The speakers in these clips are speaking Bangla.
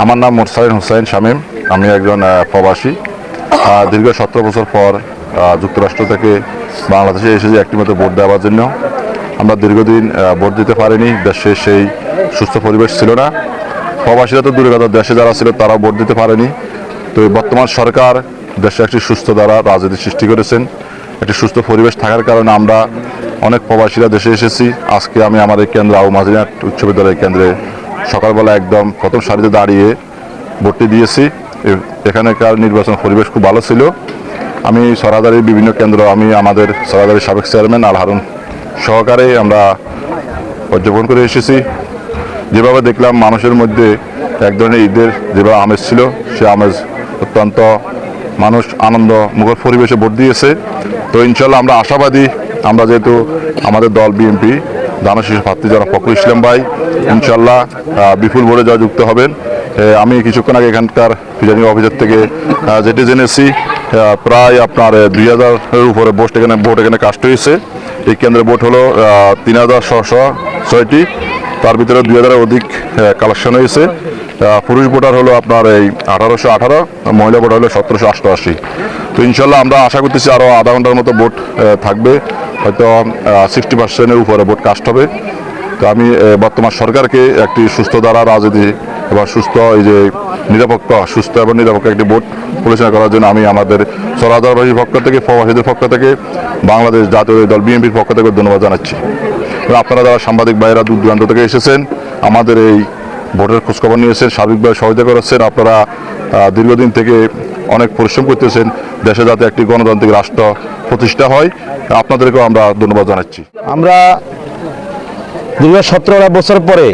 আমার নাম মোরসালিন হুসাইন শামীম। আমি একজন প্রবাসী। দীর্ঘ 17 বছর পর যুক্তরাষ্ট্র থেকে বাংলাদেশে এসেছি একটি মতো ভোট দেওয়ার জন্য। আমরা দীর্ঘদিন ভোট দিতে পারিনি, দেশে সেই সুস্থ পরিবেশ ছিল না। প্রবাসীরা তো দূরে কথা, দেশে যারা ছিল তারাও ভোট দিতে পারেনি। তো বর্তমান সরকার দেশে একটি সুস্থ দ্বারা রাজনীতি সৃষ্টি করেছেন। একটি সুস্থ পরিবেশ থাকার কারণে আমরা অনেক প্রবাসীরা দেশে এসেছি। আজকে আমি আমার এই কেন্দ্র আবু মাজিনাট উচ্চ বিদ্যালয় কেন্দ্রে সকালবেলা একদম প্রথম সারিতে দাঁড়িয়ে ভোটটি দিয়েছি। এখানকার নির্বাচন পরিবেশ খুব ভালো ছিল। আমি সরাদারির বিভিন্ন কেন্দ্র, আমি আমাদের সরাদারির সাবেক চেয়ারম্যান আল হারুন সহকারে আমরা পর্যবেক্ষণ করে এসেছি। যেভাবে দেখলাম মানুষের মধ্যে এক ধরনের ঈদের যেভাবে আমেজ ছিল, সে আমেজ অত্যন্ত মানুষ আনন্দ মুখর পরিবেশে ভোট দিয়েছে। তো ইনশাল্লাহ আমরা আশাবাদী, আমরা যেহেতু আমাদের দল বিএনপি দানশীষ প্রার্থী যারা ফখরুল ইসলাম ভাই ইনশাল্লাহ বিপুল ভোটে জয়যুক্ত হবেন। আমি কিছুক্ষণ আগে এখানকার প্রিজাইডিং অফিসার থেকে যেটি জেনেছি, প্রায় আপনার 2000-এর উপরে ভোট এখানে কাস্ট হয়েছে। এই কেন্দ্রের ভোট হলো 3606টি, তার ভিতরে 2000-এর অধিক কালেকশন হয়েছে। পুরুষ ভোটার হলো আপনার এই 1818, মহিলা ভোটার হলো 1788। তো ইনশাল্লাহ আমরা আশা করতেছি আরও আধা ঘন্টার মতো ভোট থাকবে, হয়তো 60%-এর উপরে ভোট কাস্ট হবে। তো আমি বর্তমান সরকারকে একটি সুস্থ ধারা রাজনীতি এবং সুস্থ এই যে সুস্থ এবং নিরপেক্ষ একটি ভোট পরিচালনা করার জন্য আমি আমাদের সরাদারবাসীর পক্ষ থেকে, প্রবাসীদের পক্ষ থেকে, বাংলাদেশ জাতীয় দল বিএনপির পক্ষ থেকে ধন্যবাদ জানাচ্ছি। আপনারা যারা সাংবাদিক ভাইয়েরা দূর দূরান্ত থেকে এসেছেন, আমাদের এই ভোটের খোঁজখবর নিয়েছেন, সার্বিকভাবে সহযোগিতা করেছেন। আপনারা দীর্ঘদিন থেকে অনেক পরিশ্রম করতেছেন দেশে যাতে একটি গণতান্ত্রিক রাষ্ট্র প্রতিষ্ঠা হয়। আপনাদেরকেও আমরা ধন্যবাদ জানাচ্ছি। আমরা দীর্ঘ 17 বছর পরে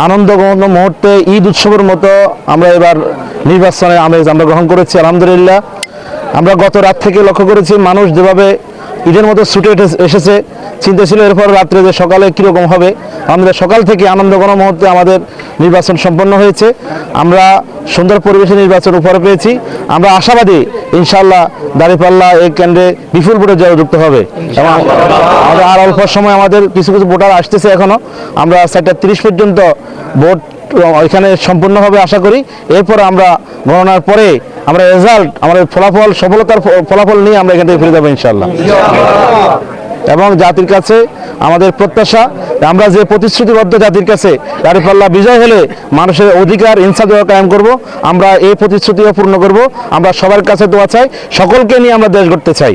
আনন্দঘন মুহূর্তে ঈদ উৎসবের মতো আমরা এবার নির্বাচনের আমেজ আমরা গ্রহণ করেছি আলহামদুলিল্লাহ। আমরা গত রাত থেকে লক্ষ্য করেছি মানুষ যেভাবে ঈদের মতো ছুটে এসেছে, চিন্তা ছিল এরপর রাত্রে যে সকালে কীরকম হবে। আমাদের সকাল থেকে আনন্দঘন মুহূর্তে আমাদের নির্বাচন সম্পন্ন হয়েছে। আমরা সুন্দর পরিবেশে নির্বাচন উপহার পেয়েছি। আমরা আশাবাদী ইনশাআল্লাহ দাঁড়িপাল্লা এই কেন্দ্রে বিপুল ভোটে জয়যুক্ত হবে। এবং আমাদের আর অল্প সময় আমাদের কিছু কিছু ভোটার আসতেছে এখনও। আমরা 4:30 পর্যন্ত ভোট এখানে সম্পূর্ণ হবে আশা করি। এরপর আমরা গণনার পরে আমরা রেজাল্ট, আমাদের ফলাফল, সফলতার ফলাফল নিয়ে আমরা এখান থেকে ফিরে যাবো ইনশাআল্লাহ। এবং জাতির কাছে আমাদের প্রত্যাশা, আমরা যে প্রতিশ্রুতিবদ্ধ জাতির কাছে দাঁড়িপাল্লা বিজয় হলে মানুষের অধিকার ইনসাফ কায়েম করব, আমরা এই প্রতিশ্রুতিও পূর্ণ করব। আমরা সবার কাছে দোয়া চাই, সকলকে নিয়ে আমরা দেশ গড়তে চাই।